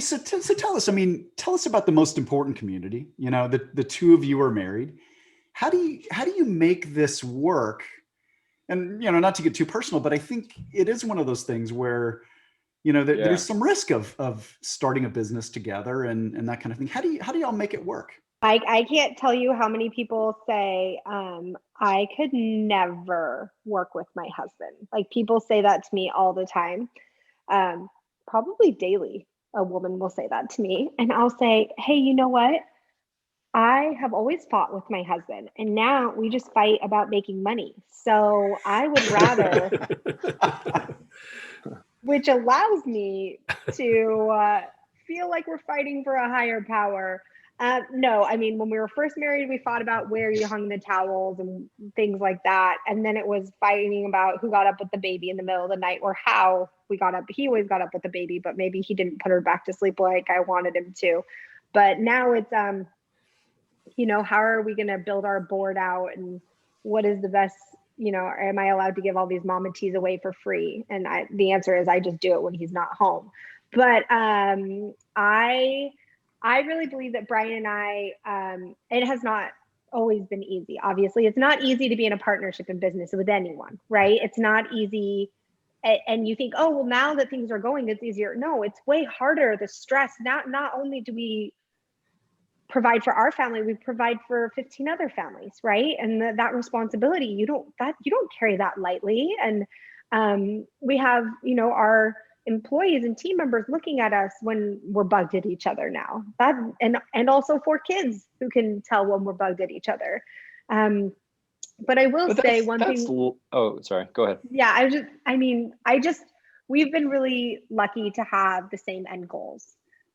so tell us, I mean, tell us about the most important community. You know, the two of you are married. How do you make this work? And, you know, not to get too personal, but I think it is one of those things where, you know, Yeah. there's some risk of starting a business together and that kind of thing. How do y'all make it work? I can't tell you how many people say, I could never work with my husband. Like, people say that to me all the time. Probably daily, a woman will say that to me. And I'll say, hey, you know what? I have always fought with my husband, and now we just fight about making money. So I would rather, which allows me to feel like we're fighting for a higher power. No, I mean, when we were first married, we fought about where you hung the towels and things like that. And then it was fighting about who got up with the baby in the middle of the night, or how we got up. He always got up with the baby, but maybe he didn't put her back to sleep like I wanted him to. But now it's, you know, how are we going to build our board out, and what is the best, you know, am I allowed to give all these mama teas away for free? And the answer is I just do it when he's not home. But I really believe that Brian and I, it has not always been easy. Obviously, it's not easy to be in a partnership in business with anyone, right? It's not easy. And you think, oh, well, now that things are going, it's easier. No, it's way harder. The stress, not only do we provide for our family, we provide for 15 other families, right? And that responsibility, you don't carry that lightly. And we have, you know, our employees and team members looking at us when we're bugged at each other now. That and also for kids who can tell when we're bugged at each other. But I will say one thing. Oh, sorry. Go ahead. Yeah, we've been really lucky to have the same end goals.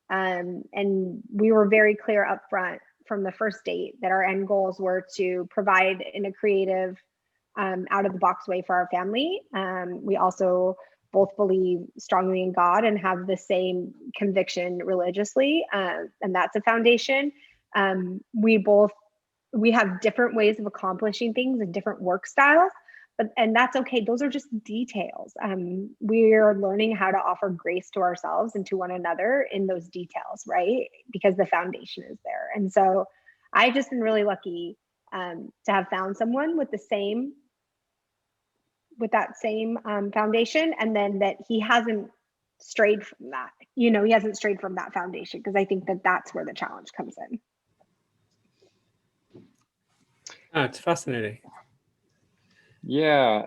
And we were very clear up front from the first date that our end goals were to provide in a creative, out of the box way for our family. We also both believe strongly in God and have the same conviction religiously. And that's a foundation. We have different ways of accomplishing things and different work styles, and that's okay. Those are just details. We're learning how to offer grace to ourselves and to one another in those details, right? Because the foundation is there. And so I've just been really lucky to have found someone with that same foundation, and then that he hasn't strayed from that. You know, he hasn't strayed from that foundation, because I think that that's where the challenge comes in. Oh, it's fascinating. Yeah.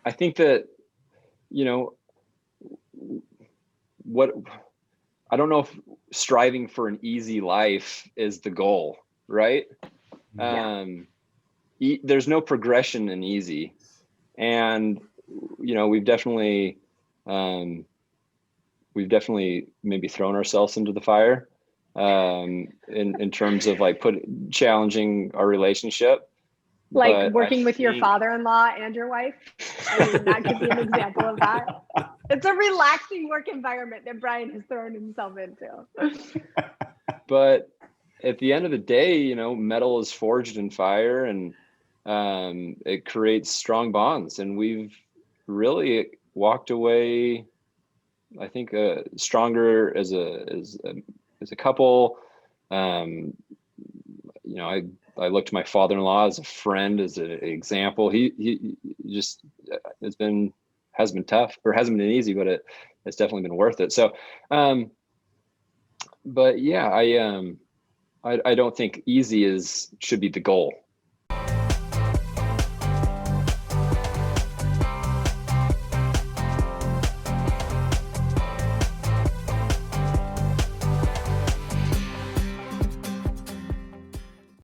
I think that, you know, I don't know if striving for an easy life is the goal, right? Yeah. There's no progression in easy. And, you know, we've definitely maybe thrown ourselves into the fire in terms of like challenging our relationship. Like but working with your father-in-law and your wife. I mean, that could be an example of that. It's a relaxing work environment that Brian has thrown himself into. But at the end of the day, you know, metal is forged in fire, and it creates strong bonds. And we've really walked away, I think, stronger as a couple. You know, I look to my father-in-law as a friend, as an example. He just has been tough, or hasn't been easy, but it's definitely been worth it. So, but yeah, I don't think easy should be the goal.